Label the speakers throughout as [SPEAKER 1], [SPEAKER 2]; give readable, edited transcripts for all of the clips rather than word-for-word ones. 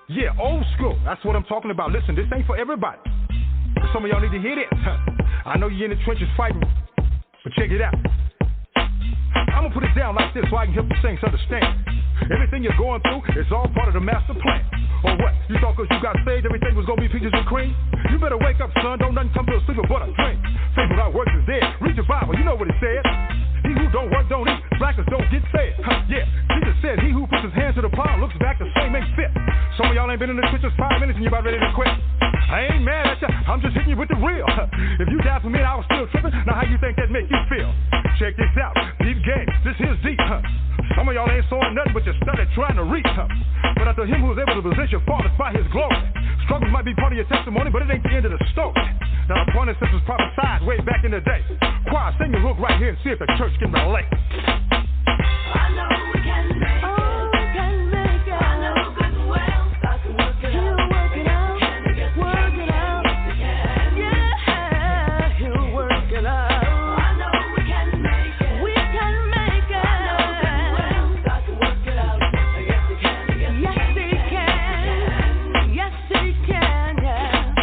[SPEAKER 1] Yeah, old school. That's what I'm talking about. Listen, this ain't for everybody. Some of y'all need to hear this. I know you're in the trenches fighting, but check it out. I'm gonna put it down like this so I can help you saints understand. Everything you're going through is all part of the master plan. Or what? You thought cause you got saved everything was gonna be peaches and cream? You better wake up, son. Don't nothing come to a sleeper but a dream. Faith without works is dead. Read your Bible, you know what it said. He who don't work don't eat. Blackers don't get fed. Yeah, Jesus said he who puts his hand to the plow looks back the same ain't fit. Some of y'all ain't been in the trenches 5 minutes and you about ready to quit. I ain't mad at ya, I'm just hitting you with the real. If you died for me and I was still tripping, now how you think that make you feel? Check this out, deep game, this here's deep. Some of y'all ain't sawing nothing but you started trying to reach. But unto him who is able to position fathers by his glory. Struggles might be part of your testimony, but it ain't the end of the story. Now the point is this was prophesied way back in the day. Choir, sing your hook right here and see if the church can relate.
[SPEAKER 2] I know we can make it. Oh, we can make it. I know good and well. I can work it out. Work it out. Work it out. Yeah, he'll work it out. I know we can make it. We can make it. I know good and well. I can work it out. Yes, he can. Yes, he can. Yes, he can. Yeah.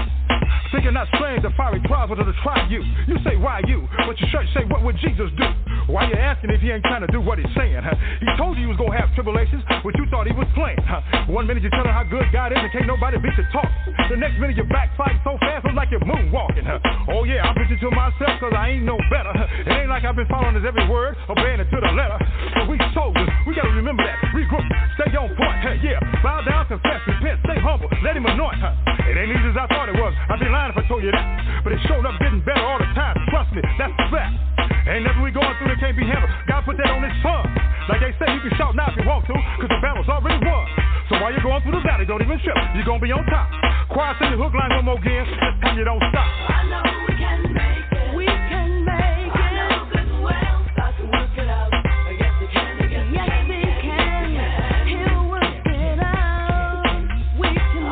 [SPEAKER 1] Thinking not strange, the fiery trials were to try you. You say, why you? But your church say, what would Jesus do? Why you asking if he ain't trying to do what he's saying? He told you he was going to have tribulations, but you thought he was playing. 1 minute you're telling how good God is and can't nobody beat your talk. The next minute you're backfighting so fast, it's like you're moonwalking. Oh yeah, I'm preaching to myself because I ain't no better. It ain't like I've been following his every word, obeying it to the letter. But we soldiers, we got to remember that. Regroup, stay on point. Yeah, bow down, confess, repent, stay humble, let him anoint. It ain't easy as I thought it was. I'd be lying if I told you that. But it showed up getting better all the time. Trust me, that's the fact. Ain't nothing we going through that can't be handled. God put that on his son. Like they say, you can shout now if you want to, cause the battle's already won. So while you're going through the valley, don't even trip. You're gonna be on top. Choir, sing the hook line one more again. This time you don't stop.
[SPEAKER 2] I know we can make it. We can make it. I know good and well. I can work it out. Yes, he can. Yes, he can. He'll work it out. We can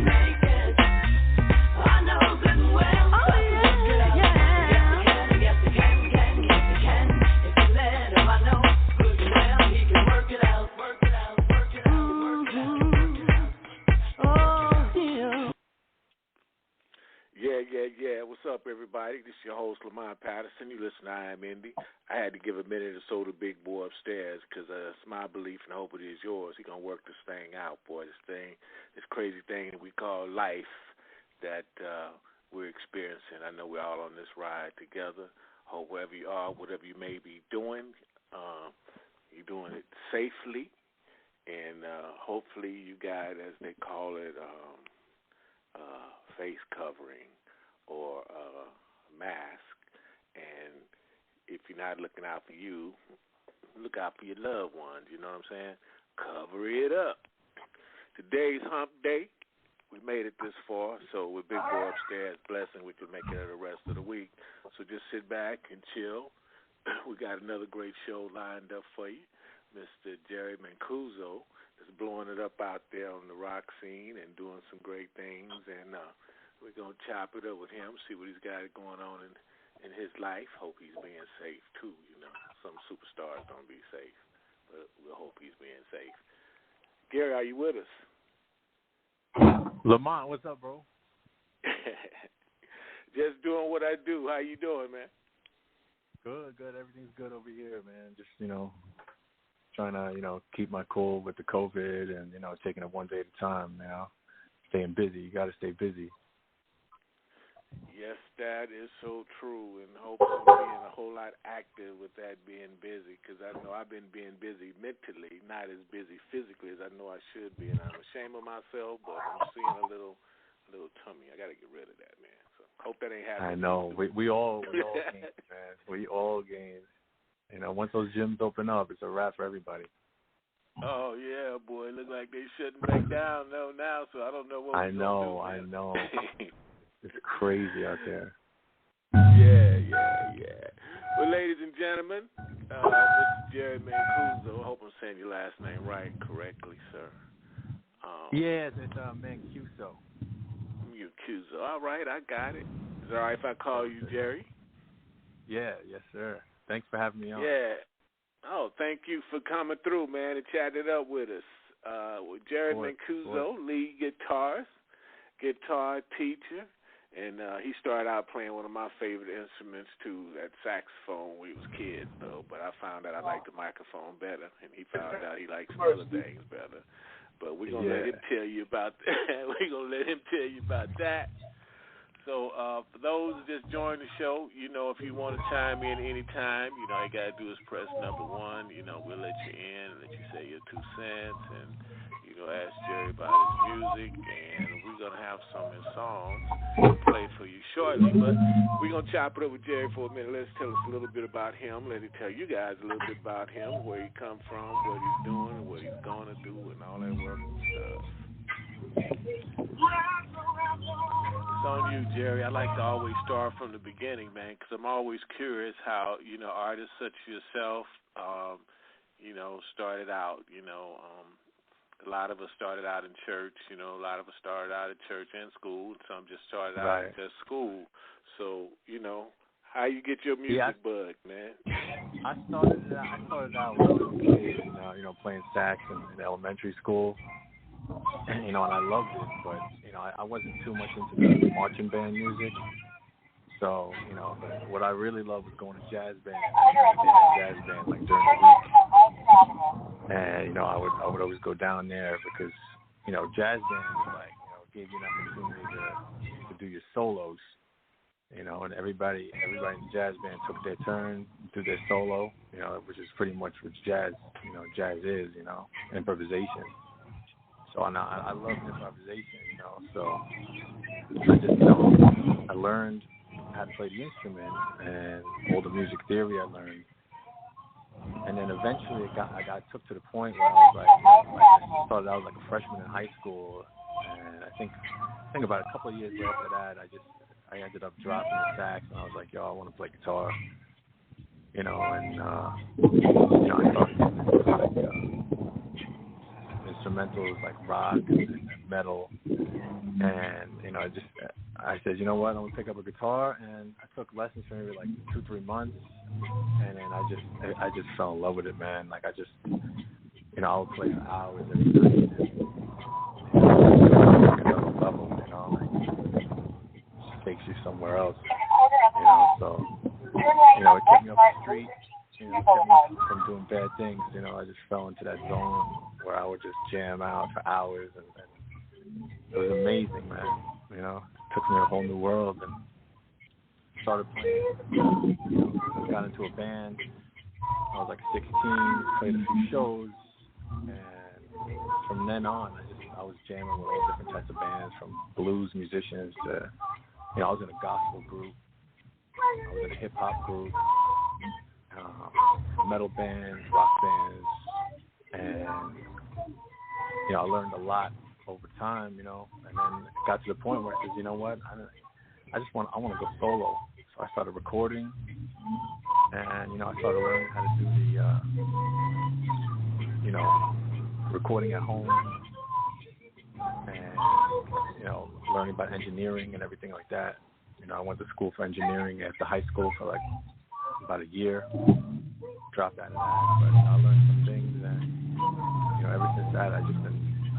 [SPEAKER 2] make it. I know good and well. Oh yeah, yeah. Yes, he can. Yes, he can. If you let him, I know good and well. He can work it out. Work it out. Work it out. Work it out. Work it out. Oh dear.
[SPEAKER 3] Yeah. What's up, everybody? This is your host, Lamont Patterson. You listen to I Am Indy. I had to give a minute or so to Big Boy upstairs because it's my belief and I hope it is yours. He's going to work this thing out, boy. This crazy thing that we call life that we're experiencing. I know we're all on this ride together. Hope wherever you are, whatever you may be doing, you're doing it safely. And hopefully you got, as they call it, face covering or mask. And if you're not looking out for you, look out for your loved ones. You know what I'm saying? Cover it up. Today's hump day. We made it this far, so with Big Boy upstairs blessing, we can make it the rest of the week. So just sit back and chill. We got another great show lined up for you. Mr. Gerry Mancuso is blowing it up out there on the rock scene and doing some great things. And we're going to chop it up with him, see what he's got going on in his life. Hope he's being safe, too. You know, some superstars don't be safe, but we'll hope he's being safe. Gary, are you with us?
[SPEAKER 4] Lamont, what's up, bro?
[SPEAKER 3] Just doing what I do. How you doing, man?
[SPEAKER 4] Good. Everything's good over here, man. Just, trying to, keep my cool with the COVID and, taking it one day at a time now. Staying busy. You got to stay busy.
[SPEAKER 3] Yes, that is so true, and hopefully being a whole lot active with that being busy, because I know I've been being busy mentally, not as busy physically as I know I should be, and I'm ashamed of myself, but I'm seeing a little tummy. I got to get rid of that, man. So hope that ain't happening.
[SPEAKER 4] I know. We all gained, man. We all gained. Once those gyms open up, it's a wrap for everybody.
[SPEAKER 3] Oh, yeah, boy. It look like they shutting back down now, so I don't know what we're going to do.
[SPEAKER 4] I know. It's crazy out there.
[SPEAKER 3] Yeah. Well, ladies and gentlemen, Mr. Gerry Mancuso. I hope I'm saying your last name correctly, sir.
[SPEAKER 4] Yes, it's Mancuso.
[SPEAKER 3] Mancuso. All right, I got it. Is it all right if I call you Gerry?
[SPEAKER 4] Yeah, yes, sir. Thanks for having me on.
[SPEAKER 3] Yeah. Oh, thank you for coming through, man, and chatting it up with us. with Gerry Mancuso, lead guitar teacher. And he started out playing one of my favorite instruments, too, that saxophone when we was kids, though. But I found out I liked the microphone better, and he found out he likes some other things better. But we're going to let him tell you about that. We're going to let him tell you about that. So for those who just joined the show, you know, if you want to chime in anytime, you know, all you got to do is press number 1. You know, we'll let you in and let you say your 2 cents and, you know, ask Gerry about his music. And we're going to have some of his songs played for you shortly. But we're going to chop it up with Gerry for a minute. Let's tell us a little bit about him. Let him tell you guys a little bit about him, where he come from, what he's doing, and what he's going to do, and all that wonderful stuff. It's on you, Gerry. I like to always start from the beginning, man, because I'm always curious how, you know, artists such as yourself, you know, started out. You know, a lot of us started out in church. You know, a lot of us started out at church and school. Some just started out at just school. So, you know, how you get your music bug, man?
[SPEAKER 4] I started out when I was a kid, you know, playing sax in elementary school. You know, and I loved it, but, you know, I wasn't too much into the marching band music. So, you know, what I really loved was going to jazz band. Jazz band, like, during the week. And, you know, I would always go down there because, you know, jazz band was like, you know, gave you an opportunity to do your solos. You know, and everybody in the jazz band took their turn, do their solo, you know, which is pretty much what jazz is, you know, improvisation. So I love improvisation, you know. So I just, you know, I learned how to play the instrument and all the music theory I learned. And then eventually I got took to the point where I was like I started out like a freshman in high school, and I think about a couple of years after that, I ended up dropping the sax, and I was like, yo, I want to play guitar, you know, and you know, I started getting into like instrumentals like rock and metal, and you know, I said, you know what, I'm gonna pick up a guitar, and I took lessons for maybe like 2-3 months, and then I just fell in love with it, man. Like I just, you know, I would play for hours every night, and another level, you know, like just takes you somewhere else, you know. So, you know, it kept me off the street, you know, kept me from doing bad things. You know, I just fell into that zone where I would just jam out for hours, and it was amazing, man. You know, it took me a whole new world, and started playing. Got into a band. I was like 16, played a few shows, and from then on, I was jamming with all different types of bands, from blues musicians to, you know, I was in a gospel group, I was in a hip hop group, metal bands, rock bands, and you know, I learned a lot over time, you know, and then it got to the point where I said, you know what, I want to go solo. So I started recording, and you know, I started learning how to do the, you know, recording at home, and you know, learning about engineering and everything like that. You know, I went to school for engineering after high school for like about a year. Dropped out of that, but I learned some things, and you know, ever since that, I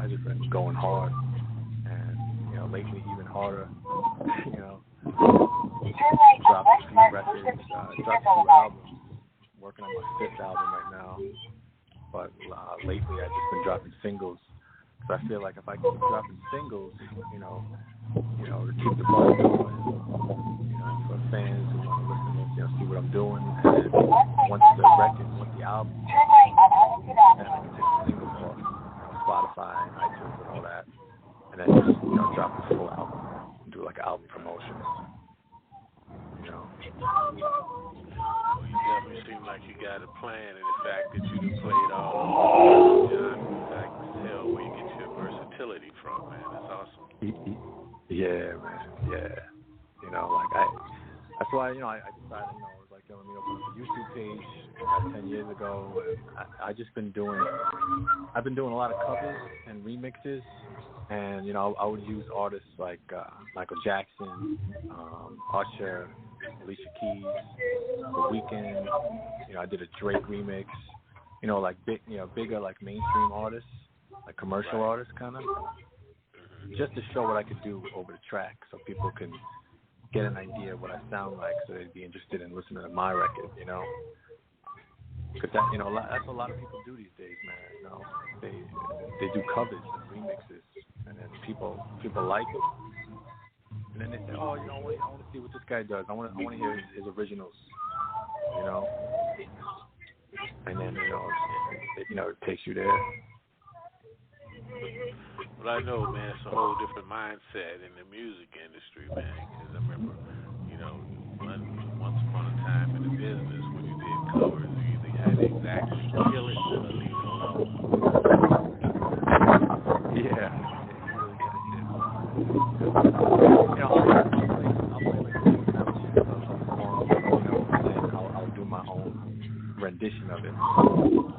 [SPEAKER 4] just been going hard, and you know, lately even harder. You know, dropped a few records, dropped a few albums. Working on my 5th album right now, but lately I've just been dropping singles. So I feel like if I keep dropping singles, you know, to keep the buzz going, you know, for fans who want to listen to, you know, see what I'm doing, and once the album, and I can take the singles off, you know, Spotify and iTunes and all that, and then just, you know, drop the full album and do like an album promotion, you know.
[SPEAKER 3] Well, you definitely seem like you got a plan, and the fact that you done played all over genres, I can tell where you get your versatility from, man. That's awesome.
[SPEAKER 4] Yeah, man. Yeah. You know, like that's why, you know, I decided, you know, I was like, yo, let me open up a YouTube page about 10 years ago, and I've been doing a lot of covers and remixes, and, you know, I would use artists like Michael Jackson, Usher, Alicia Keys, The Weeknd. You know, I did a Drake remix. You know, like bigger like mainstream artists. like commercial artist kind of, just to show what I could do over the track, so people can get an idea of what I sound like, so they'd be interested in listening to my record, you know. Because that, you know, that's what a lot of people do these days, man. You know, they do covers and remixes, and then people like it. And then they say, oh, you know, I want to see what this guy does. I want to hear his originals, you know. And then, you know, it takes you there.
[SPEAKER 3] But I know, man, it's a whole different mindset in the music industry, man. Because I remember, you know, once upon a time in the business, when you did covers, you either had to exactly kill it or leave it alone.
[SPEAKER 4] Yeah. You know, I'll play like a song, you know, and then I'll do my own rendition of it.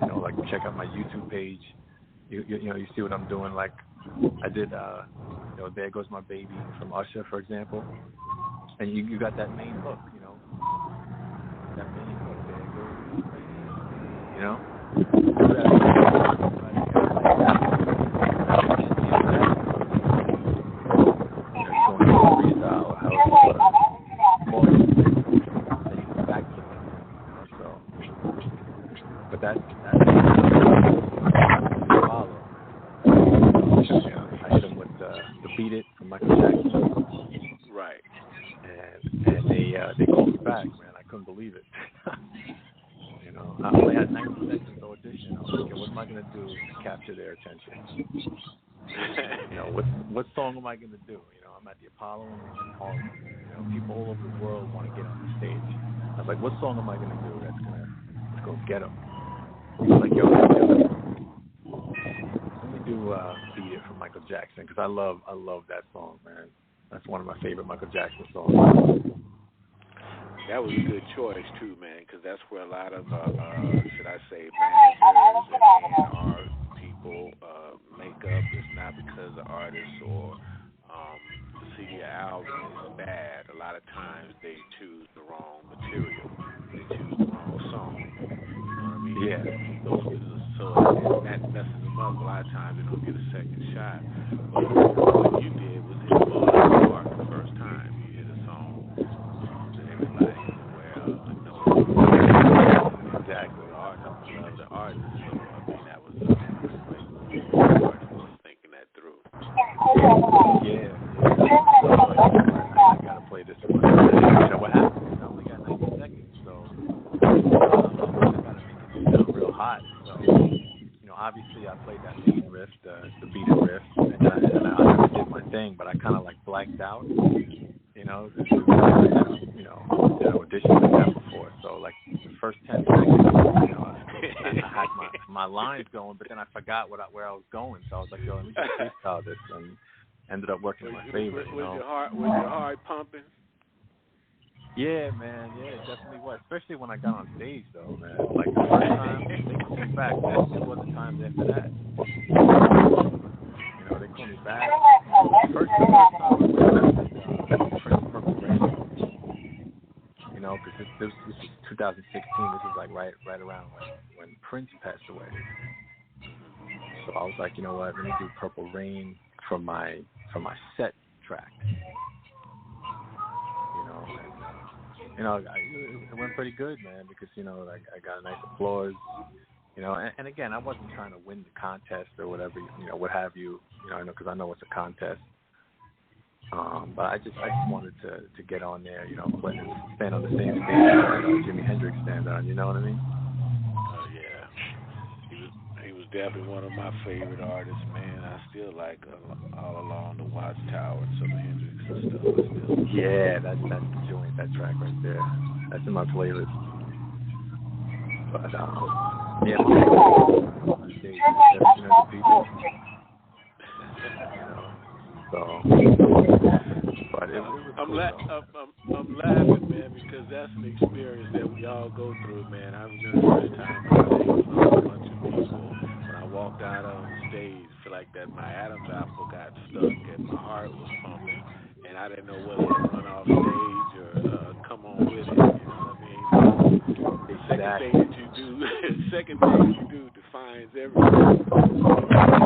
[SPEAKER 4] You know, like check out my YouTube page. You know, you see what I'm doing. Like I did, you know, There Goes My Baby from Usher, for example. And you got that main hook, you know. That main hook, there goes my baby. You know? But that's follow. I hit him with the Beat It from Michael Jackson.
[SPEAKER 3] Right.
[SPEAKER 4] And they called me back, man. I couldn't believe it. You know, I only had 90 seconds to audition. I was thinking, what am I going to do to capture their attention? You know, what song am I going to do? You know, I'm at the Apollo in Harlem. You know, people all over the world want to get on the stage. I was like, what song am I going to do that's going to get them? He was like, yo, let me do Beat It from Michael Jackson, because I love that song, man. That's one of my favorite Michael Jackson songs.
[SPEAKER 3] That was a good choice too, man, because that's where a lot of, should I say, managers and A&R people make up. It's not because the artist or the CD album is bad. A lot of times they choose the wrong material. They choose the wrong song. You know what I mean?
[SPEAKER 4] Yeah.
[SPEAKER 3] So that messes them up. A lot of times they don't get a second shot. But what you did was hit the ball out of the park the first time you hit a song. And everybody exactly. The artist. So I mean, that was the artist was thinking that through.
[SPEAKER 4] Yeah. I gotta play this one. You know what happened? I only got 90 seconds, so I gotta make it sound real hot. So, you know, obviously I played that main riff, the Beat It riff, and I did my thing, but I kind of like blacked out. You know, you know, did an audition like that before. So like the first 10 seconds, you know, I had my lines going, but then I forgot where I was going. So I was like, yo, let me just freestyle this, and ended up working in my favor.
[SPEAKER 3] Was your heart pumping?
[SPEAKER 4] Yeah, man. Yeah, it definitely was. Especially when I got on stage, though, man. Like the first time, they called me back. There wasn't times after that. You know, they called me back. The first time was Purple Rain. You know, because this is 2016. This is like right around when Prince passed away. So I was like, you know what? Let me do Purple Rain for my set track. You know, it went pretty good, man, because, you know, like I got a nice applause, you know, and again, I wasn't trying to win the contest or whatever, you know, what have you, you know, because I know it's a contest. But I just wanted to get on there, you know, stand on the same stage that Jimi Hendrix stand on, you know what I mean?
[SPEAKER 3] Oh, yeah. He was definitely one of my favorite artists, man. I still like All Along the Watchtower and some of Hendrix and stuff.
[SPEAKER 4] Yeah, that's the joint, that track right there. That's in my playlist. But, yeah, on stage, 1,700 people. You know, so, but it was
[SPEAKER 3] I'm
[SPEAKER 4] cool,
[SPEAKER 3] laughing, man, because that's an experience that we all go through, man. I remember the first time I played in front of a bunch of people. When I walked out on stage, I feel like that my Adam's apple got stuck and my heart was pumping, and I didn't know whether to run off stage or come on with it. You know what I mean? The second thing that you do defines everything.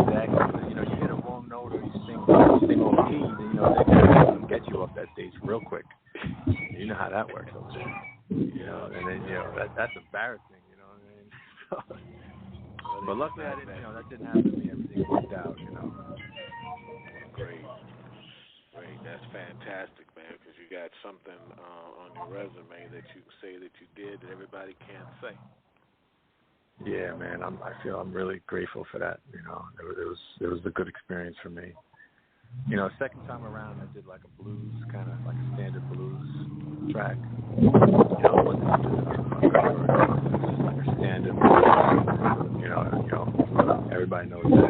[SPEAKER 4] Exactly. that didn't happen to me. Everything worked out,
[SPEAKER 3] Great. That's fantastic, man, because you got something on your resume that you can say that you did that everybody can't say.
[SPEAKER 4] Yeah, man. I feel I'm really grateful for that. It was a good experience for me. Second time around, I did like a blues, kind of like a standard blues track. It wasn't just like a standard blues. Everybody knows that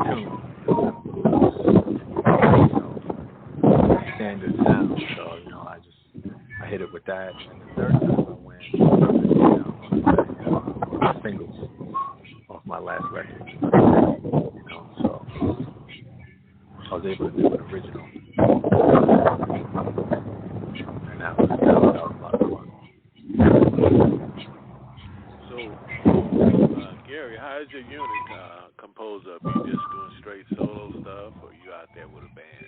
[SPEAKER 4] tune. Standard sound. So I hit it with that, and the third time I went, singles off my last record. So I was able to do an original, and that was a lot of fun.
[SPEAKER 3] So, Gerry, how is your unit composed up? You just doing straight solo stuff, or you out there with a band?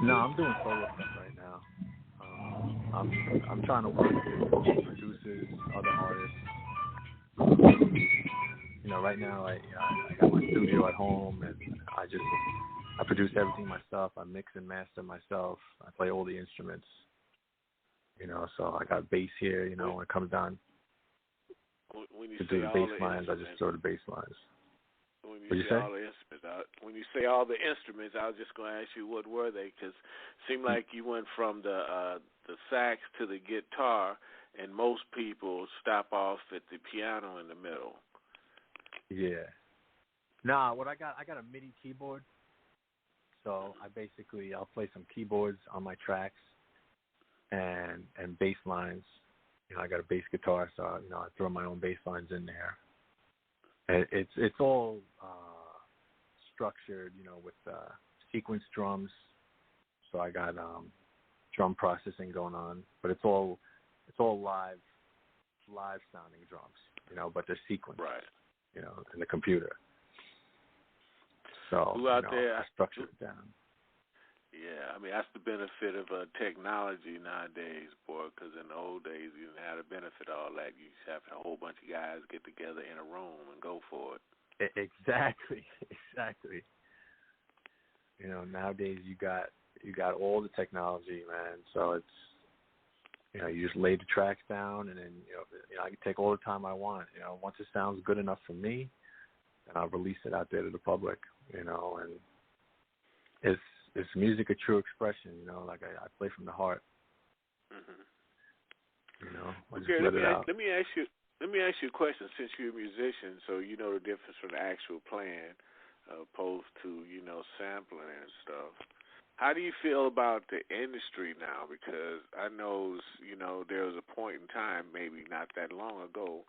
[SPEAKER 4] No, I'm doing solo stuff right now. I'm trying to work with producers, other artists. Right now I got my studio at home, and I produce everything myself. I mix and master myself. I play all the instruments. So I got bass here. When it comes down to do the bass lines, I just throw the bass lines.
[SPEAKER 3] When you say all the instruments, when you say all the instruments, I was just going to ask you what were they, because it seemed like you went from the sax to the guitar, and most people stop off at the piano in the middle.
[SPEAKER 4] Yeah. Nah, what I got a MIDI keyboard. So I'll play some keyboards on my tracks and bass lines. I got a bass guitar, so I throw my own bass lines in there. And it's all structured, with sequence drums. So I got drum processing going on, but it's all live sounding drums, but they're sequenced.
[SPEAKER 3] Right.
[SPEAKER 4] In the computer. So
[SPEAKER 3] who out there,
[SPEAKER 4] I structure it down.
[SPEAKER 3] Yeah, that's the benefit of technology nowadays, boy, because in the old days you didn't have the benefit of all that. You just have a whole bunch of guys get together in a room and go for it. Exactly.
[SPEAKER 4] Nowadays you got all the technology, man. So it's you just lay the tracks down, and then I can take all the time I want. Once it sounds good enough for me, then I'll release it out there to the public. And it's music a true expression. Like I play from the heart.
[SPEAKER 3] Mm-hmm.
[SPEAKER 4] Okay, let
[SPEAKER 3] me ask you a question. Since you're a musician, so you know the difference from the actual playing, opposed to sampling and stuff. How do you feel about the industry now? Because I know, there was a point in time, maybe not that long ago,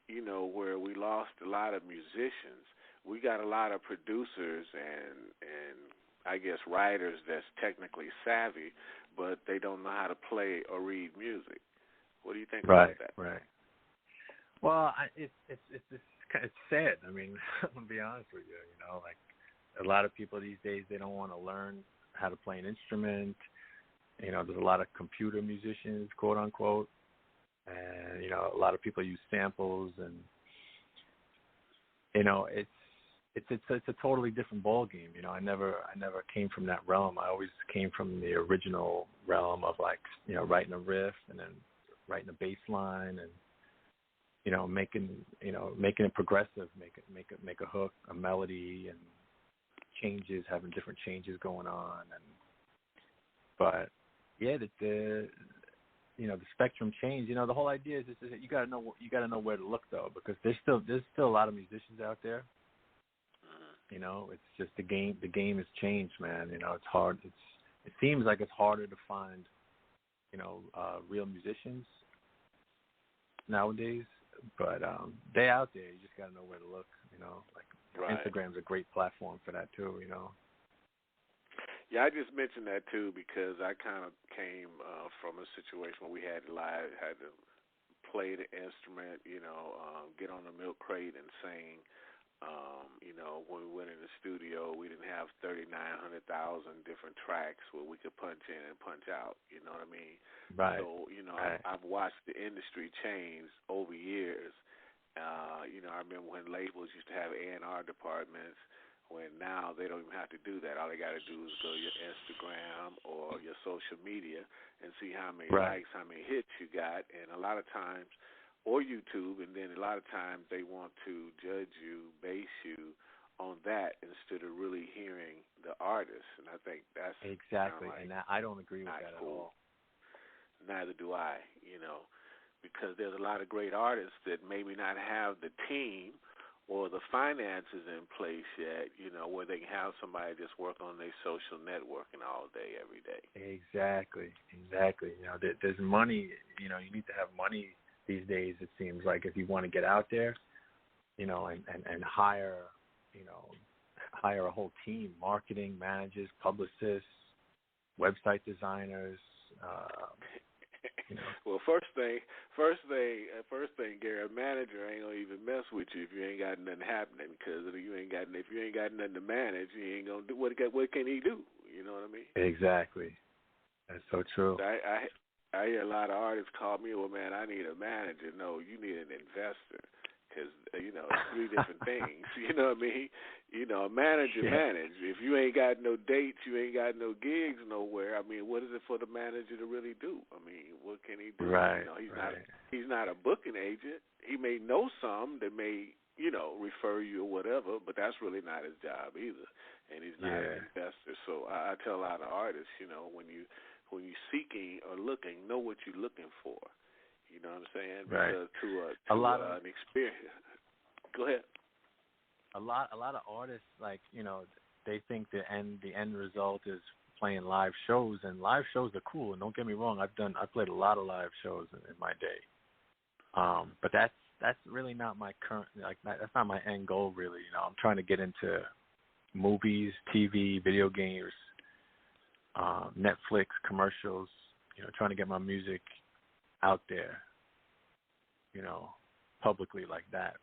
[SPEAKER 3] where we lost a lot of musicians. We got a lot of producers and I guess writers that's technically savvy, but they don't know how to play or read music. What do you think about that?
[SPEAKER 4] Right. Well, it's sad. I'm gonna be honest with you. Like a lot of people these days, they don't want to learn how to play an instrument. There's a lot of computer musicians, quote unquote, and a lot of people use samples, and it's a totally different ball game. I never came from that realm. I always came from the original realm of writing a riff and then writing a bass line and making it progressive, make a hook, a melody, and changes, having different changes going on, but the spectrum changed. The whole idea is that you gotta know where to look though, because there's still a lot of musicians out there. It's just the game has changed, man. It's hard. It seems like it's harder to find real musicians nowadays, but they out there. You just gotta know where to look. Right. Instagram's a great platform for that too.
[SPEAKER 3] Yeah, I just mentioned that too because I kind of came from a situation where we had to play the instrument, get on the milk crate and sing. When we went in the studio, we didn't have 3,900,000 different tracks where we could punch in and punch out. You know what I mean?
[SPEAKER 4] Right.
[SPEAKER 3] So,
[SPEAKER 4] right.
[SPEAKER 3] I've watched the industry change over years, I remember when labels used to have A&R departments, when now they don't even have to do that. All they got to do is go to your Instagram or your social media and see how many likes, how many hits you got, and a lot of times, or YouTube, and then a lot of times they want to judge you, base you on that instead of really hearing the artist, and I think that's
[SPEAKER 4] exactly,
[SPEAKER 3] like
[SPEAKER 4] and I don't agree with that
[SPEAKER 3] cool.
[SPEAKER 4] at all.
[SPEAKER 3] Neither do I, because there's a lot of great artists that maybe not have the team or the finances in place yet, where they can have somebody just work on their social networking all day, every day.
[SPEAKER 4] Exactly. There's money, you need to have money these days, it seems like, if you want to get out there, and hire a whole team, marketing, managers, publicists, website designers,
[SPEAKER 3] Well, first thing, Gary, a manager ain't gonna even mess with you if you ain't got nothing happening. Because if you ain't got nothing to manage, you ain't gonna do what can he do? You know what I mean?
[SPEAKER 4] Exactly. That's so true.
[SPEAKER 3] I hear a lot of artists call me, well, man, I need a manager. No, you need an investor. Because, it's three different things. You know what I mean? A manager manage. If you ain't got no dates, you ain't got no gigs nowhere, I mean, what is it for the manager to really do? I mean, what can he do?
[SPEAKER 4] Right.
[SPEAKER 3] He's not a booking agent. He may know some that may, refer you or whatever, but that's really not his job either. And he's not an investor. So I tell a lot of artists, when you're seeking or looking, know what you're looking for. You know what I'm saying?
[SPEAKER 4] Right.
[SPEAKER 3] Because to an experience. Go ahead.
[SPEAKER 4] A lot of artists, like, they think the end result is playing live shows, and live shows are cool. And don't get me wrong, I've played a lot of live shows in my day. But that's really not my current, that's not my end goal really. I'm trying to get into movies, TV, video games, Netflix, commercials. Trying to get my music out there, publicly like that.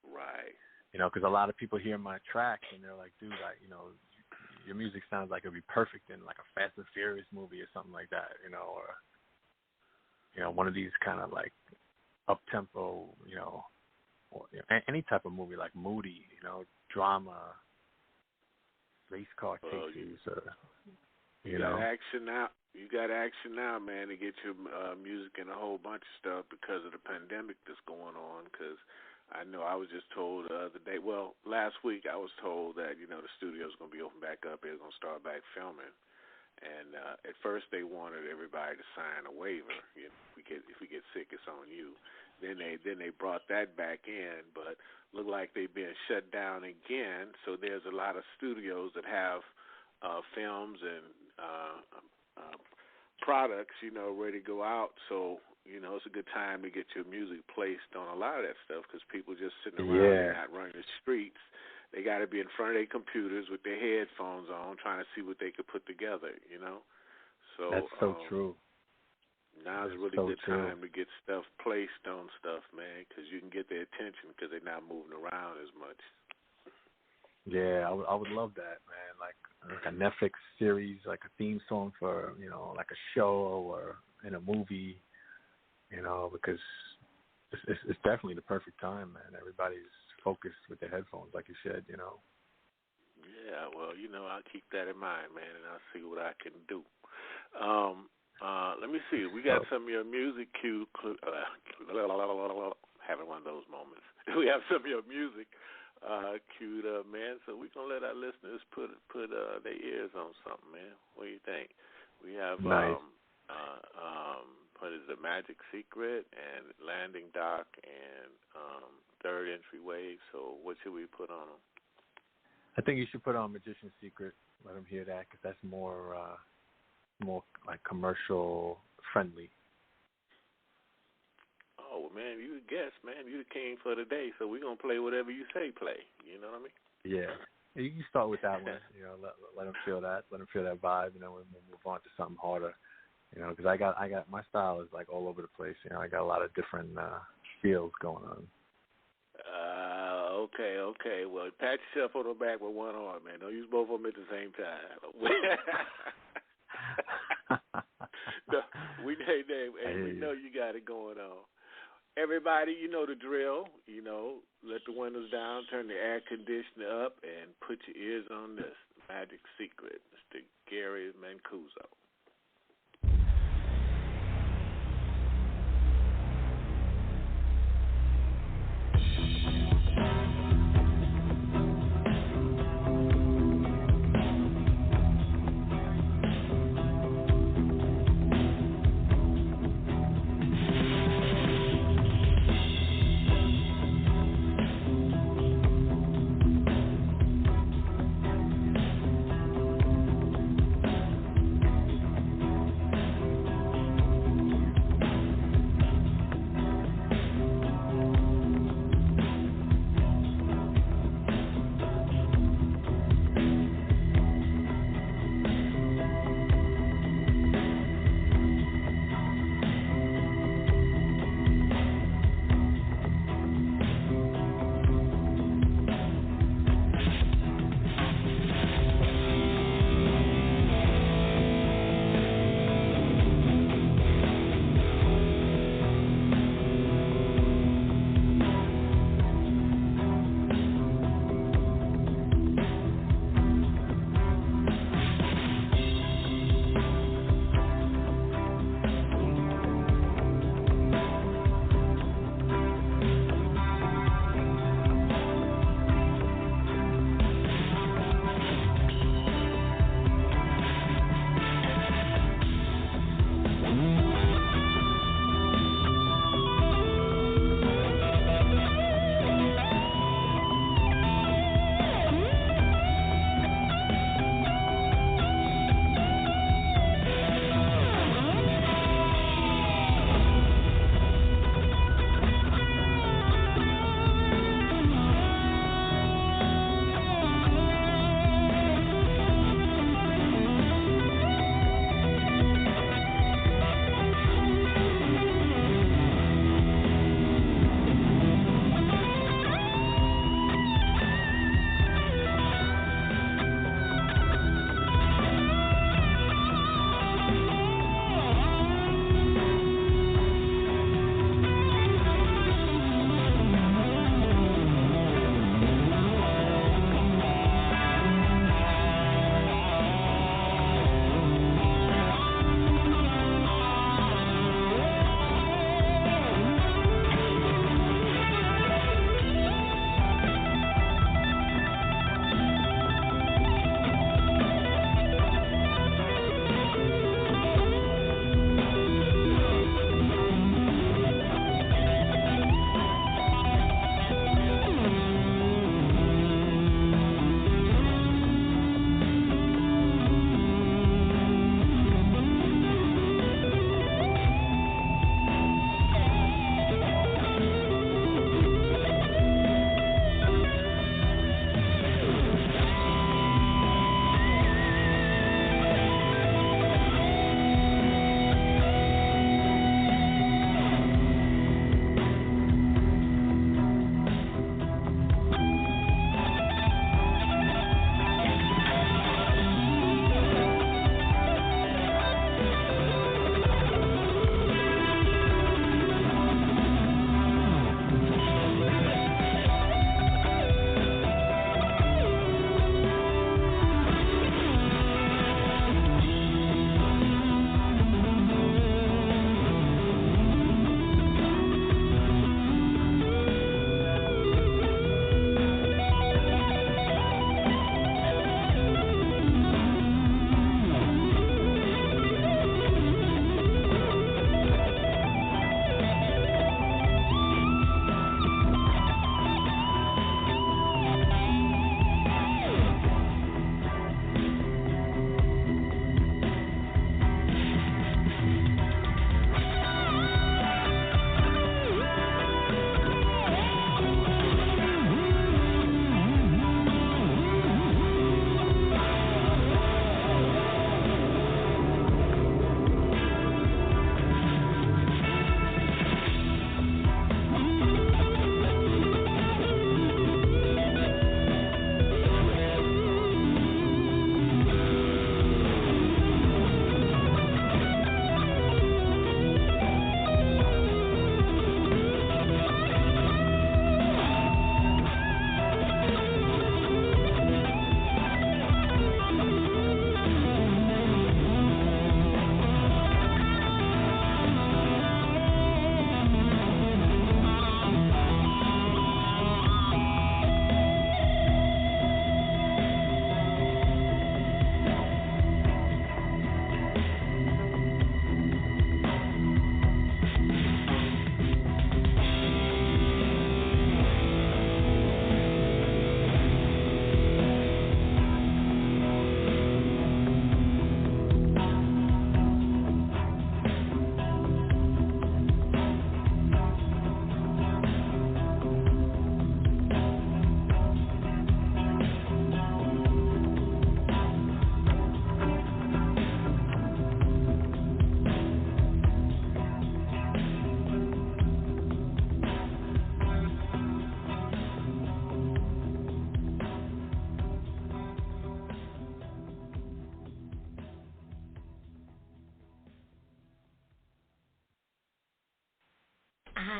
[SPEAKER 3] Right.
[SPEAKER 4] Because a lot of people hear my tracks and they're like, dude, your music sounds like it'd be perfect in like a Fast and Furious movie or something like that, or one of these kind of like up-tempo, or any type of movie like Moody, drama, race car chases, or
[SPEAKER 3] You got action now. You got action now, man, to get your music and a whole bunch of stuff because of the pandemic that's going on. Because I know I was just told the other day, last week I was told that, the studio's going to be open back up. They're going to start back filming. And at first they wanted everybody to sign a waiver. If we get sick, it's on you. Then they brought that back in, but look like they've been shut down again. So there's a lot of studios that have films and products, ready to go out. So, it's a good time to get your music placed on a lot of that stuff because people just sitting around and not running the streets. They got to be in front of their computers with their headphones on trying to see what they could put together, So
[SPEAKER 4] that's so true.
[SPEAKER 3] Now's a really good time to get stuff placed on stuff, man, because you can get their attention because they're not moving around as much.
[SPEAKER 4] Yeah, I would love that, man. Like a Netflix series, like a theme song for, like a show or in a movie, because it's definitely the perfect time, man. Everybody's focused with their headphones, like you said,
[SPEAKER 3] Yeah, well, I'll keep that in mind, man, and I'll see what I can do. Let me see. We got some of your music queued. Having one of those moments. We have some of your music queued up, man. So we're going to let our listeners put their ears on something, man. What do you think? We have,
[SPEAKER 4] nice.
[SPEAKER 3] What is it, Magic Secret and Landing Dock and Third Entry Wave. So what should we put on them?
[SPEAKER 4] I think you should put on Magician's Secret. Let them hear that because that's more like commercial friendly.
[SPEAKER 3] Oh, well, man, you the guest, man. You the king for the day, so we're going to play whatever you say play. You know what I mean?
[SPEAKER 4] Yeah. You can start with that one. Let them feel that. Let them feel that vibe, and then we'll move on to something harder. Because I got my style is like all over the place. I got a lot of different feels going on.
[SPEAKER 3] Okay. Well, pat yourself on the back with one arm, man. Don't use both of them at the same time. No, we know you got it going on. everybody, you know the drill. You know, let the windows down, turn the air conditioner up, and put your ears on this magic secret, Mr. Gerry Mancuso.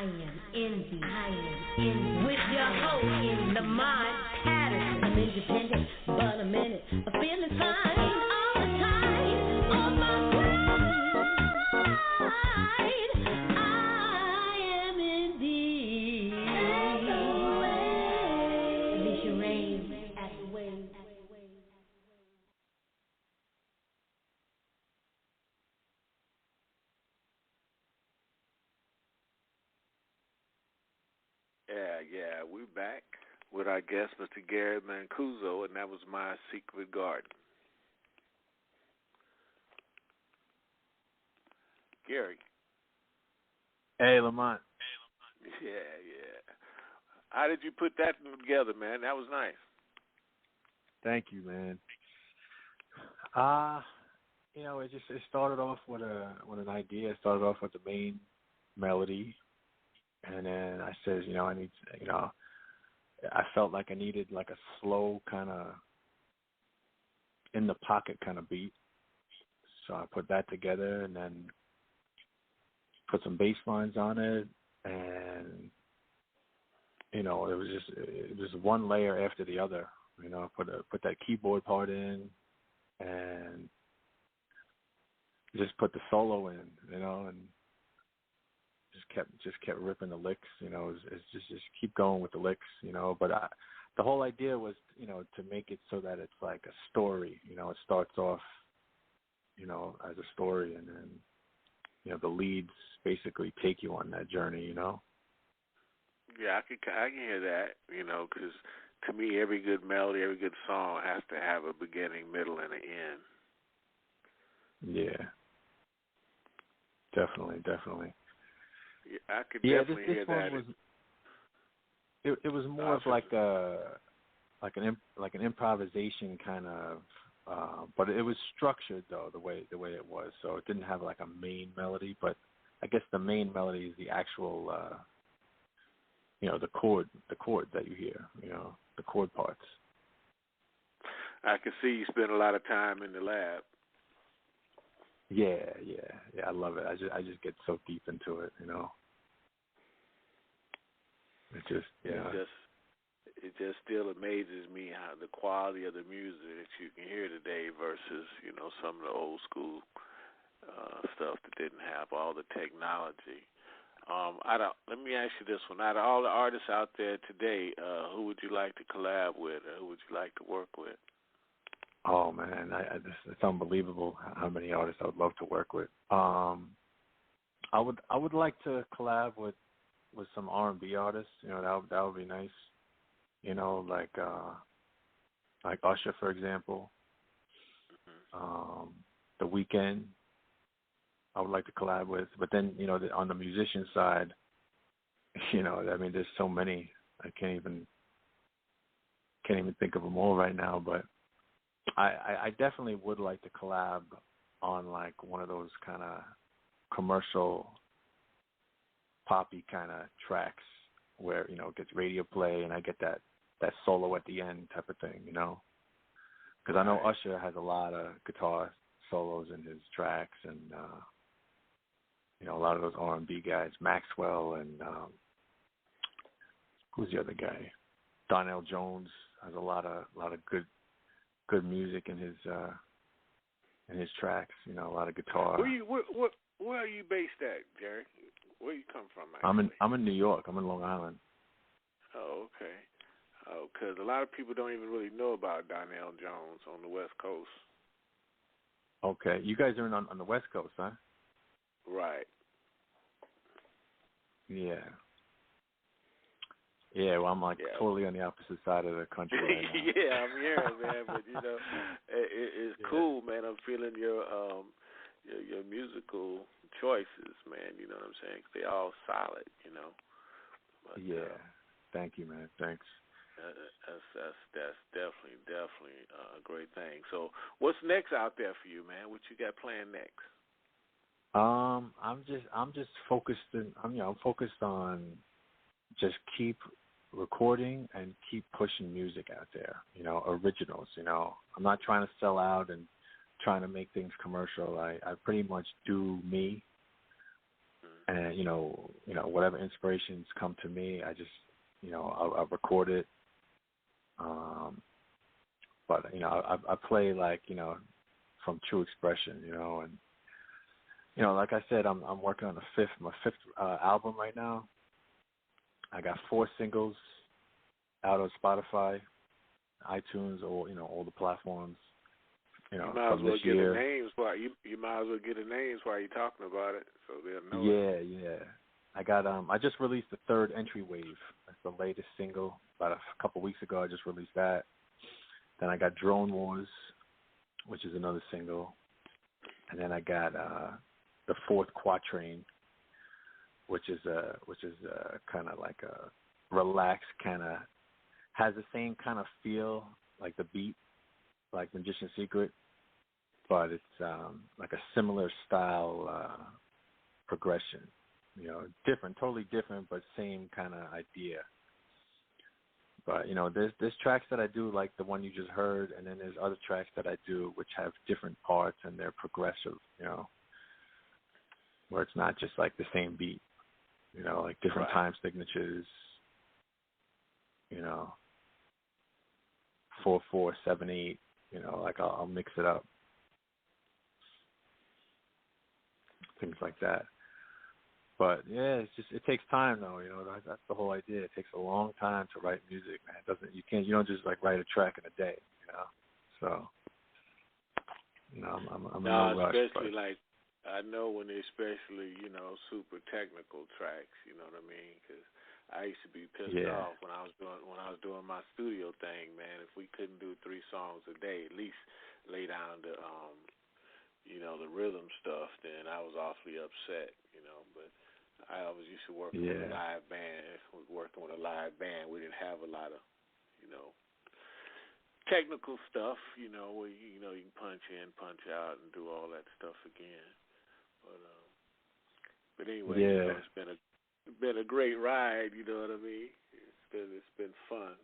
[SPEAKER 2] am indie. With your host, Lamont Patterson. I'm independent, but a minute. I'm feeling fine all the time. On my grind, I am indie. Alicia Rain at the wave.
[SPEAKER 3] Yeah, we're back with our guest, Mr. Gerry Mancuso, and that was My Secret Garden. Gerry.
[SPEAKER 4] Hey, Lamont.
[SPEAKER 3] Yeah. How did you put that together, man? That was nice.
[SPEAKER 4] Thank you, man. It started off with an idea. It started off with the main melody. And then I says, I need, I felt like I needed like a slow kind of in the pocket kind of beat. So I put that together and then put some bass lines on it. And, it was one layer after the other. Put that keyboard part in and just put the solo in, and just kept ripping the licks, it's just keep going with the licks, but the whole idea was, to make it so that it's like a story, it starts off, as a story, and then, the leads basically take you on that journey,
[SPEAKER 3] Yeah, I can hear that, because to me, every good melody, every good song has to have a beginning, middle, and an end.
[SPEAKER 4] Yeah. Definitely.
[SPEAKER 3] Yeah, I could definitely hear that.
[SPEAKER 4] It was more of like an improvisation kind of, but it was structured though the way it was. So it didn't have like a main melody, but I guess the main melody is the actual, the chord that you hear, the chord parts.
[SPEAKER 3] I can see you spend a lot of time in the lab.
[SPEAKER 4] Yeah, I love it. I just get so deep into it,
[SPEAKER 3] It just still amazes me how the quality of the music that you can hear today versus, some of the old school stuff that didn't have all the technology. Let me ask you this one. Out of all the artists out there today, who would you like to collab with, or who would you like to work with?
[SPEAKER 4] Oh man, it's unbelievable how many artists I would love to work with. I would like to collab with some R&B artists. That would be nice. Like Usher, for example. The Weeknd, I would like to collab with. But then on the musician side, there's so many. I can't even think of them all right now, but I definitely would like to collab on like one of those kind of commercial poppy kind of tracks where, it gets radio play and I get that solo at the end type of thing, because I know Usher has a lot of guitar solos in his tracks and, a lot of those R&B guys, Maxwell and who's the other guy? Donnell Jones has a lot of good music in his tracks, a lot of guitar.
[SPEAKER 3] Where are you based at, Gerry? Where you come from, actually?
[SPEAKER 4] I'm in New York. I'm in Long Island.
[SPEAKER 3] Oh, okay. Oh, because a lot of people don't even really know about Donnell Jones on the West Coast.
[SPEAKER 4] Okay. You guys are on the West Coast, huh?
[SPEAKER 3] Right.
[SPEAKER 4] Yeah. Yeah, well, I'm totally on the opposite side of the country right now.
[SPEAKER 3] Yeah, I'm hearing, man, but it's cool, man. I'm feeling your musical choices, man. You know what I'm saying? 'Cause they're all solid, But,
[SPEAKER 4] yeah. Thank you, man. Thanks.
[SPEAKER 3] That's definitely a great thing. So, what's next out there for you, man? What you got planned next?
[SPEAKER 4] I'm just focused. I'm focused on just keep recording and keep pushing music out there, originals, I'm not trying to sell out and trying to make things commercial. I pretty much do me and whatever inspirations come to me, I just I'll record it. But I play like from true expression, and like I said, I'm working on my fifth album right now. I got 4 singles out on Spotify, iTunes, or all the platforms.
[SPEAKER 3] You might as well get the names while you might as well get the names while you're talking about it, so they'll know.
[SPEAKER 4] Yeah. I got I just released the 3rd Entry Wave. That's the latest single. About a couple weeks ago, I just released that. Then I got Drone Wars, which is another single, and then I got the 4th Quatrain, which is kind of like a relaxed kind of, has the same kind of feel like the beat, like Magician's Secret, but it's like a similar style progression. Different, totally different, but same kind of idea. But there's tracks that I do like the one you just heard, and then there's other tracks that I do which have different parts and they're progressive. Where it's not just like the same beat. Like different time signatures. 4/4, 7/8. Like I'll mix it up. Things like that. But yeah, it takes time though. That's the whole idea. It takes a long time to write music, man. You don't just like write a track in a day. So I'm in no rush.
[SPEAKER 3] Especially like I know when they especially super technical tracks. You know what I mean? Because I used to be pissed off when I was doing my studio thing, man. If we couldn't do 3 songs a day, at least lay down the the rhythm stuff, then I was awfully upset. But I always used to work with a live band. Working with a live band, we didn't have a lot of technical stuff. Where you can punch in, punch out, and do all that stuff again. But anyway, it's been a great ride. You know what I mean? It's been fun.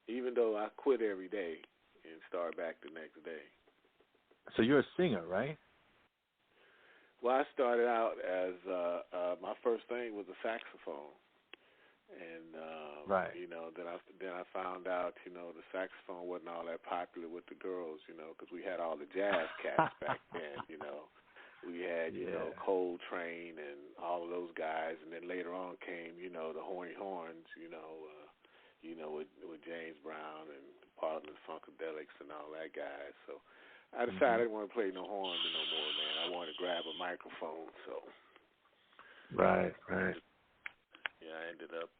[SPEAKER 3] Even though I quit every day and start back the next day.
[SPEAKER 4] So you're a singer, right?
[SPEAKER 3] Well, I started out as my first thing was a saxophone, and then I found out the saxophone wasn't all that popular with the girls, because we had all the jazz cats back then, We had Coltrane and all of those guys, and then later on came the Horny Horns, with James Brown and Parliament Funkadelics and all that guys. So I decided I didn't want to play no horn no more, man. I wanted to grab a microphone, so.
[SPEAKER 4] Right.
[SPEAKER 3] Yeah, I ended up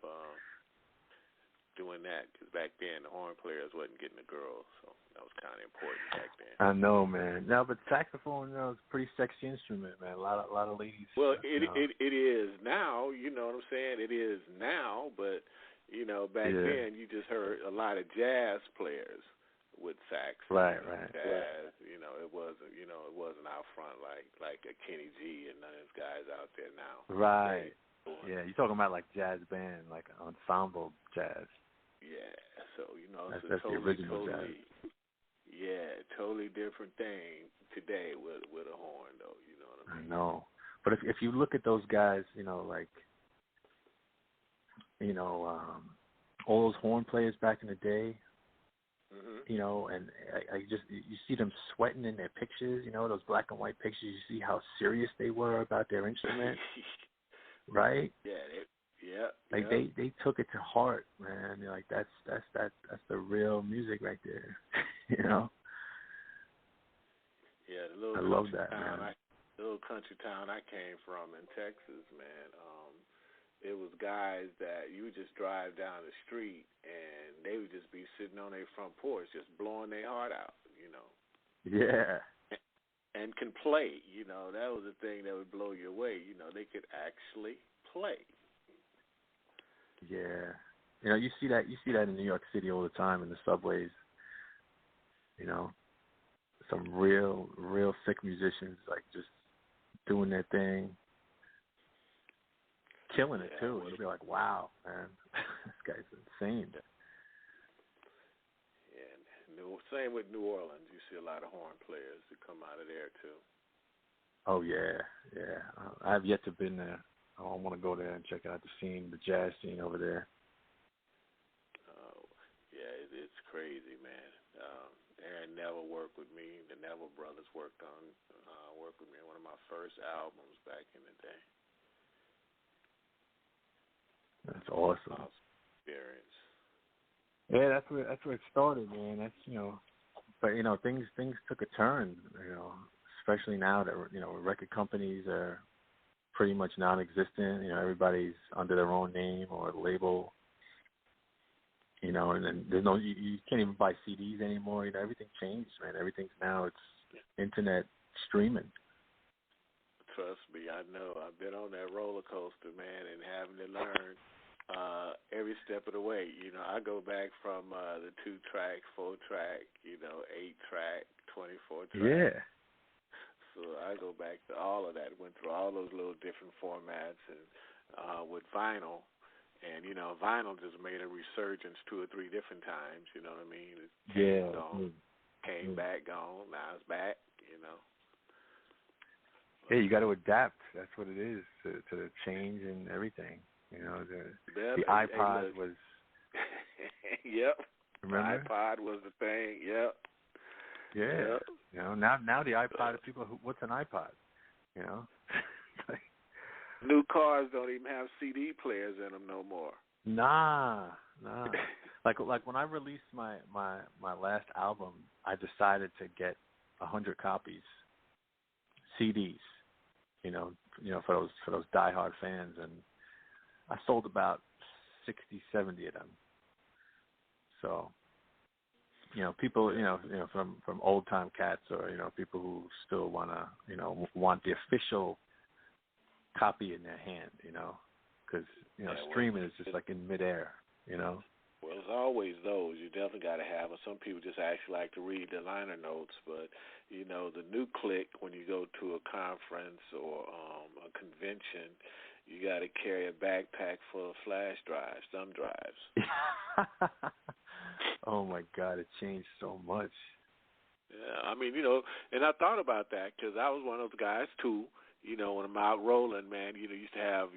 [SPEAKER 3] doing that because back then the horn players wasn't getting the girls, so that was kind of important back then.
[SPEAKER 4] I know, man. Now, but saxophone, is a pretty sexy instrument, man. A lot of ladies.
[SPEAKER 3] Well, it is now. You know what I'm saying? It is now, but back then you just heard a lot of jazz players with sax.
[SPEAKER 4] Right.
[SPEAKER 3] Jazz, it wasn't out front like a Kenny G and none of those guys out there now.
[SPEAKER 4] Right. Yeah, you're talking about like jazz band, like ensemble jazz.
[SPEAKER 3] Yeah, so it's
[SPEAKER 4] that's the original jazz.
[SPEAKER 3] Yeah, totally different thing today with a horn, though. You know what I mean?
[SPEAKER 4] I know, but if you look at those guys, all those horn players back in the day, and I just you see them sweating in their pictures, those black and white pictures. You see how serious they were about their instrument, right?
[SPEAKER 3] Yeah.
[SPEAKER 4] They took it to heart, man. They're like that's the real music right there,
[SPEAKER 3] Yeah,
[SPEAKER 4] I love that, man.
[SPEAKER 3] The little country town I came from in Texas, man. It was guys that you would just drive down the street and they would just be sitting on their front porch just blowing their heart out,
[SPEAKER 4] Yeah.
[SPEAKER 3] And can play, that was the thing that would blow you away. They could actually play.
[SPEAKER 4] Yeah. You see that in New York City all the time in the subways. Some real sick musicians like just doing their thing. Killing it too. You'll be like, wow, man, this guy's insane.
[SPEAKER 3] Yeah, same with New Orleans. You see a lot of horn players that come out of there too.
[SPEAKER 4] Oh yeah. I have yet to been there. I want to go there and check out the scene, the jazz scene over there.
[SPEAKER 3] Yeah, it's crazy, man. Aaron Neville worked with me. The Neville brothers worked with me on one of my first albums back in the day.
[SPEAKER 4] That's awesome.
[SPEAKER 3] Experience.
[SPEAKER 4] Yeah, that's where it started, man. That's but things took a turn, especially now that record companies are pretty much non-existent. Everybody's under their own name or label. And then there's you can't even buy CDs anymore. Everything changed, man. Everything's now it's internet streaming.
[SPEAKER 3] Trust me, I know. I've been on that roller coaster, man, and having to learn every step of the way. I go back from the 2-track, 4-track, 8-track, 24-track.
[SPEAKER 4] Yeah.
[SPEAKER 3] So I go back to all of that. Went through all those little different formats, and with vinyl. And, vinyl just made a resurgence 2 or 3 different times, you know what I mean? It came back, gone, now it's back,
[SPEAKER 4] Yeah, you got to adapt. That's what it is, to the change and everything. The iPod was...
[SPEAKER 3] Yep.
[SPEAKER 4] Remember?
[SPEAKER 3] The iPod was the thing, yep.
[SPEAKER 4] Yeah.
[SPEAKER 3] Yep.
[SPEAKER 4] Now the iPod, people, what's an iPod?
[SPEAKER 3] New cars don't even have CD players in them no more.
[SPEAKER 4] Nah. like when I released my last album, I decided to get 100 copies, CDs, for those diehard fans, and I sold about 60, 70 of them. So, people, from old time cats, or people who still want the official copy in their hand, because streaming is just like in midair, Well,
[SPEAKER 3] it's always those. You definitely got to have them. Some people just actually like to read the liner notes, but the new click, when you go to a conference or a convention, you got to carry a backpack full of flash drives, thumb drives.
[SPEAKER 4] Oh my God, it changed so much.
[SPEAKER 3] Yeah, I mean, and I thought about that because I was one of those guys too. When I'm out rolling, man, used to have,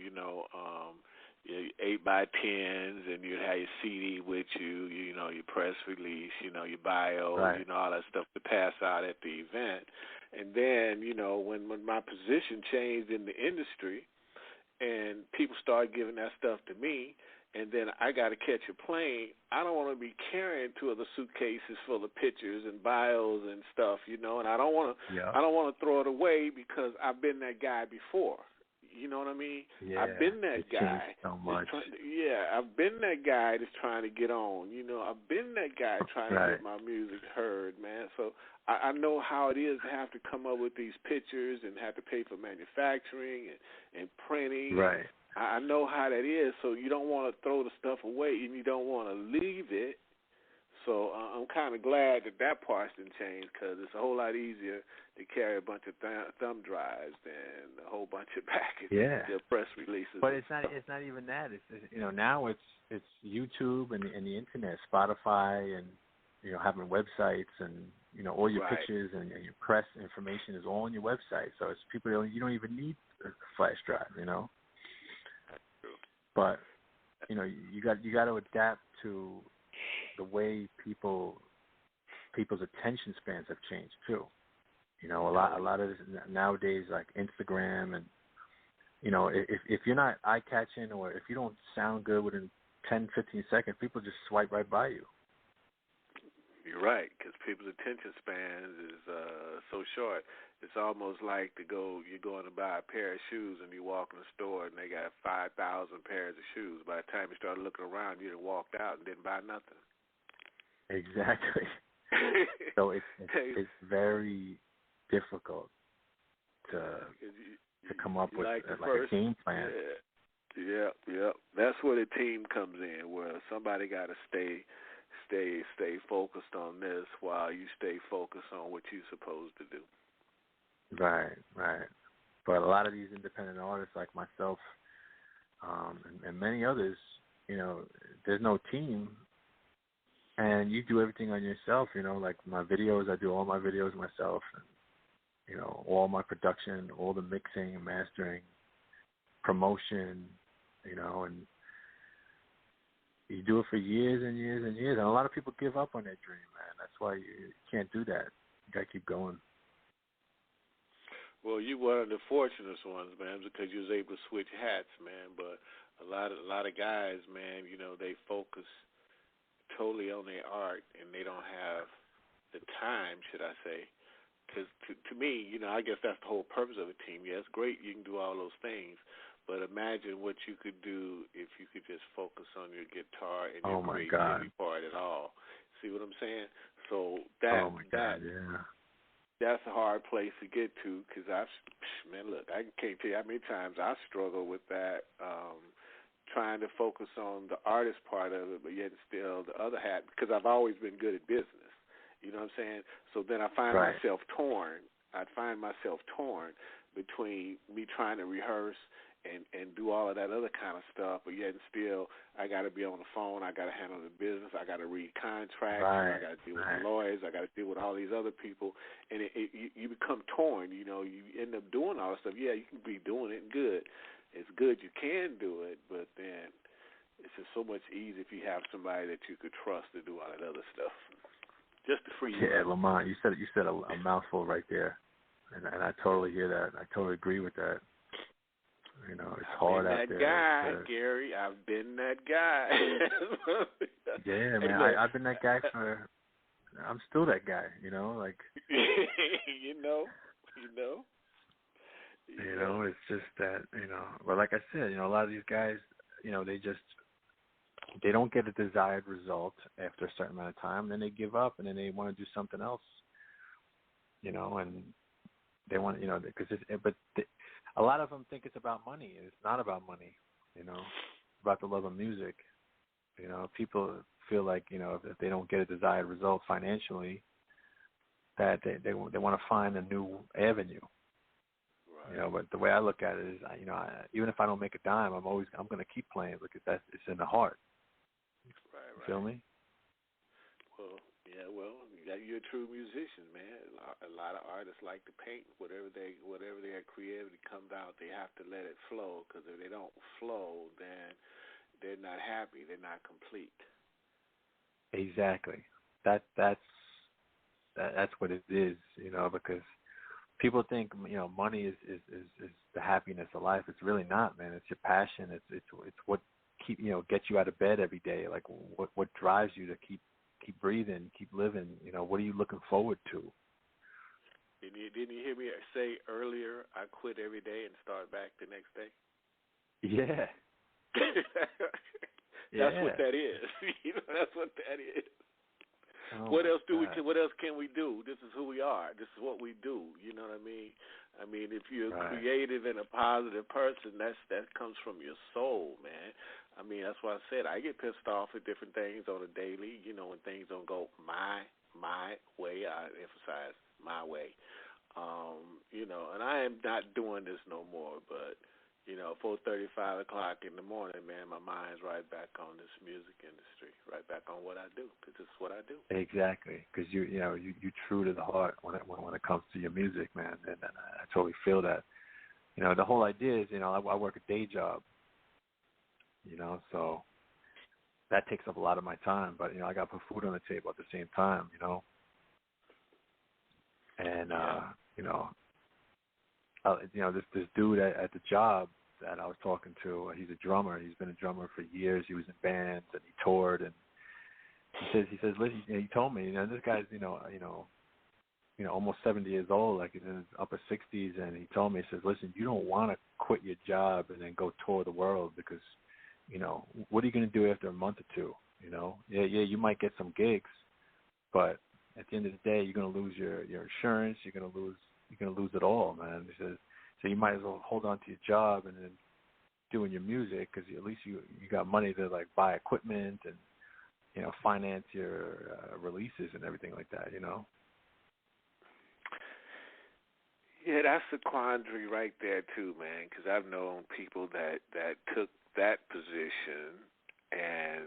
[SPEAKER 3] 8x10s, and you'd have your CD with you, your press release, your bio,
[SPEAKER 4] right.
[SPEAKER 3] All that stuff to pass out at the event. And then, when my position changed in the industry and people started giving that stuff to me, and then I got to catch a plane, I don't want to be carrying 2 other suitcases full of pictures and bios and stuff, and I don't want to throw it away because I've been that guy before. You know what I mean?
[SPEAKER 4] Yeah,
[SPEAKER 3] I've been that guy.
[SPEAKER 4] So much.
[SPEAKER 3] I've been that guy that's trying to get on. I've been that guy trying to get my music heard, man. So I know how it is to have to come up with these pictures and have to pay for manufacturing and printing.
[SPEAKER 4] Right.
[SPEAKER 3] I know how that is, so you don't want to throw the stuff away and you don't want to leave it. So I'm kind of glad that part's been changed because it's a whole lot easier to carry a bunch of thumb drives than a whole bunch of packages, press releases.
[SPEAKER 4] But it's not even that. It's now it's YouTube and the internet, Spotify, and having websites, and all your pictures and your press information is all on your website. So it's people you don't even need a flash drive, But you got to adapt to the way people's attention spans have changed too. A lot of this nowadays, like Instagram, and if you're not eye catching, or if you don't sound good within 10, 15 seconds, people just swipe right by you.
[SPEAKER 3] You're right, because people's attention spans is so short. It's almost like you're going to buy a pair of shoes and you walk in the store and they got 5,000 pairs of shoes. By the time you start looking around, you done walked out and didn't buy nothing.
[SPEAKER 4] Exactly. So it's very difficult to come up with a game plan.
[SPEAKER 3] Yeah. That's where the team comes in, where somebody got to stay focused on this while you stay focused on what you're supposed to do.
[SPEAKER 4] Right. But a lot of these independent artists like myself, and many others, there's no team, and you do everything on yourself. Like my videos, I do all my videos myself. all my production, all the mixing, mastering, promotion, and you do it for years and years and years. And a lot of people give up on their dream, man. That's why you can't do that. You got to keep going.
[SPEAKER 3] Well, you one of the fortunate ones, man, because you was able to switch hats, man. But a lot of guys, man, they focus totally on their art, and they don't have the time, should I say. Because to me, I guess that's the whole purpose of a team. Yeah, it's great you can do all those things, but imagine what you could do if you could just focus on your guitar and your creativity part at all. See what I'm saying? So that's a hard place to get to, because I can't tell you how many times I struggle with that, trying to focus on the artist part of it, but yet still the other hat, because I've always been good at business. You know what I'm saying? So then I find myself torn. I'd find myself torn between me trying to rehearse and do all of that other kind of stuff, but yet still I got to be on the phone. I got to handle the business. I got to read contracts. I got to deal with the lawyers. I got to deal with all these other people, and you become torn. You end up doing all this stuff. Yeah, you can be doing it good. It's good you can do it, but then it's just so much easier if you have somebody that you could trust to do all that other stuff. Just to free you.
[SPEAKER 4] Yeah, Lamont, you said a mouthful right there, and I totally hear that. I totally agree with that. It's hard out there.
[SPEAKER 3] I've been that guy, Gary. I've been that guy.
[SPEAKER 4] Yeah, man. I've been that guy I'm still that guy. Like. It's just that. But like I said, a lot of these guys, they don't get a desired result after a certain amount of time, then they give up, and then they want to do something else, and they want, a lot of them think it's about money, and it's not about money, it's about the love of music. People feel like, if they don't get a desired result financially, that they want to find a new avenue.
[SPEAKER 3] Right.
[SPEAKER 4] But the way I look at it is, even if I don't make a dime, I'm going to keep playing because it's in the heart.
[SPEAKER 3] Right.
[SPEAKER 4] Feel me?
[SPEAKER 3] Well, you're a true musician, man. A lot of artists like to paint. Whatever their creativity comes out, they have to let it flow, because if they don't flow, then they're not happy. They're not complete.
[SPEAKER 4] Exactly. That's what it is, because people think, money is the happiness of life. It's really not, man. It's your passion. It's what gets you out of bed every day. Like what drives you to keep breathing, keep living. What are you looking forward to?
[SPEAKER 3] Didn't you hear me say earlier, I quit every day and start back the next day?
[SPEAKER 4] Yeah.
[SPEAKER 3] That's what that is. That's what that is.
[SPEAKER 4] Oh,
[SPEAKER 3] what else can we do? This is who we are. This is what we do. You know what I mean? I mean, if you're creative and a positive person, that comes from your soul, man. I mean, that's why I said I get pissed off at different things on a daily. When things don't go my way. I emphasize my way. And I am not doing this no more. But 4:30, 5 o'clock in the morning, man, my mind's right back on this music industry, right back on what I do, because it's what I do.
[SPEAKER 4] Exactly, because you true to the heart when it comes to your music, man, and I totally feel that. The whole idea is, I work a day job, so that takes up a lot of my time, but I got to put food on the table at the same time, and this dude at the job that I was talking to, he's a drummer. He's been a drummer for years. He was in bands and he toured. And he says, listen, he told me, this guy's, almost 70 years old, like he's in his upper 60s. And he told me, he says, listen, you don't want to quit your job and then go tour the world because, what are you going to do after a month or two? You might get some gigs, but at the end of the day, you're going to lose your insurance. You're going to lose it all, man. He says, so you might as well hold on to your job and then doing your music, because at least you got money to like buy equipment and finance your releases and everything like that.
[SPEAKER 3] Yeah, that's a quandary right there too, man. Because I've known people that took that position and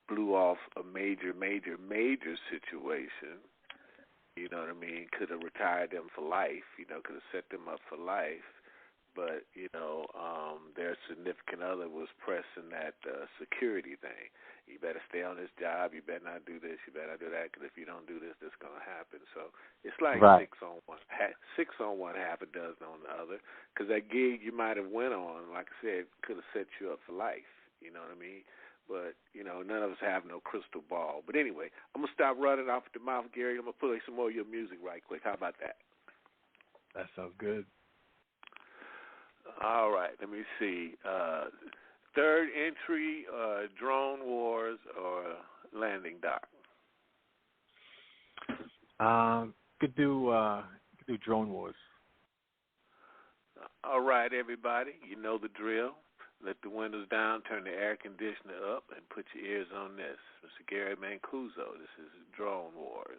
[SPEAKER 3] blew off a major situation. You know what I mean? Could have retired them for life. You know, could have set them up for life. But, you know, their significant other was pressing that security thing. You better stay on this job. You better not do this. You better not do that. Because if you don't do this, this is going to happen. So it's like
[SPEAKER 4] Right.
[SPEAKER 3] 6 on one, half a dozen on the other. Because that gig you might have went on, like I said, could have set you up for life. You know what I mean? But, you know, none of us have no crystal ball. But anyway, I'm going to stop running off the mouth, Gary. I'm going to play some more of your music right quick. How about that?
[SPEAKER 4] That sounds good.
[SPEAKER 3] All right. Let me see. Third entry, Drone Wars or Landing Dock?
[SPEAKER 4] Could do Drone Wars.
[SPEAKER 3] All right, everybody. You know the drill. Let the windows down, turn the air conditioner up, and put your ears on this. Mr. Gerry Mancuso, this is Drone Wars.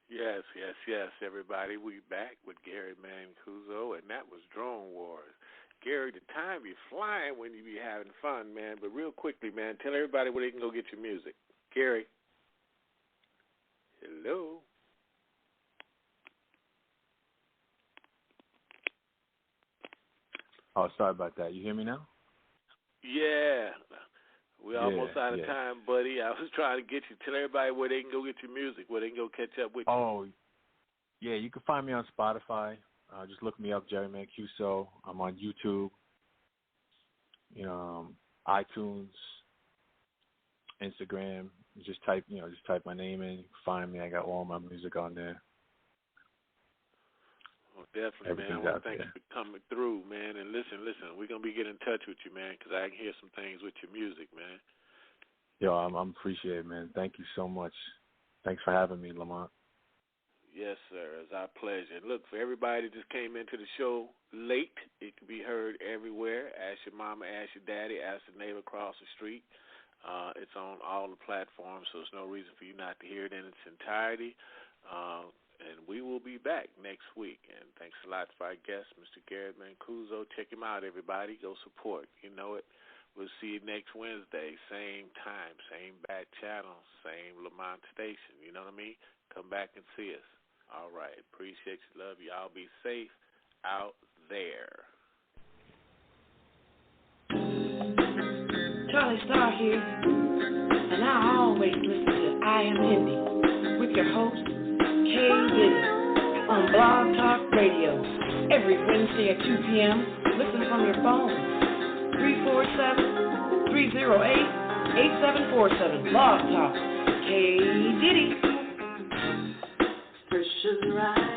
[SPEAKER 3] Yes, everybody. We back with Gerry Mancuso, and that was Drone Wars. Gerry, the time be flying when you be having fun, man. But real quickly, man, tell everybody where they can go get your music. Gerry. Hello.
[SPEAKER 4] Oh, sorry about that. You hear me now?
[SPEAKER 3] Yeah. We're almost out of time, buddy. I was trying to get you. Tell everybody where they can go get your music, where they can go catch up with you.
[SPEAKER 4] Oh, yeah, you can find me on Spotify. Just look me up, Gerry Mancuso. I'm on YouTube, iTunes, Instagram. Just type my name in. You can find me. I got all my music on there.
[SPEAKER 3] Well, definitely, man. I want to thank you for coming through, man. And listen, we're going to be getting in touch with you, man, because I can hear some things with your music, man.
[SPEAKER 4] Yo, I'm appreciative, man. Thank you so much. Thanks for having me, Lamont.
[SPEAKER 3] Yes, sir. It's our pleasure. And look, for everybody that just came into the show late, it can be heard everywhere. Ask your mama, ask your daddy, ask the neighbor across the street. It's on all the platforms, so there's no reason for you not to hear it in its entirety. And we will be back next week. And thanks a lot for our guest, Mr. Gerry Mancuso. Check him out, everybody. Go support. You know it. We'll see you next Wednesday. Same time, same back channel, same Lamont station. You know what I mean? Come back and see us. All right. Appreciate you. Love you. Y'all be safe out there.
[SPEAKER 5] Charlie Starr here. And I always listen to I Am Hindi with your host, Kay Diddy, on Blog Talk Radio. Every Wednesday at 2 p.m. Listen from your phone. 347-308-8747. Blog Talk. Kay Diddy. Precious right.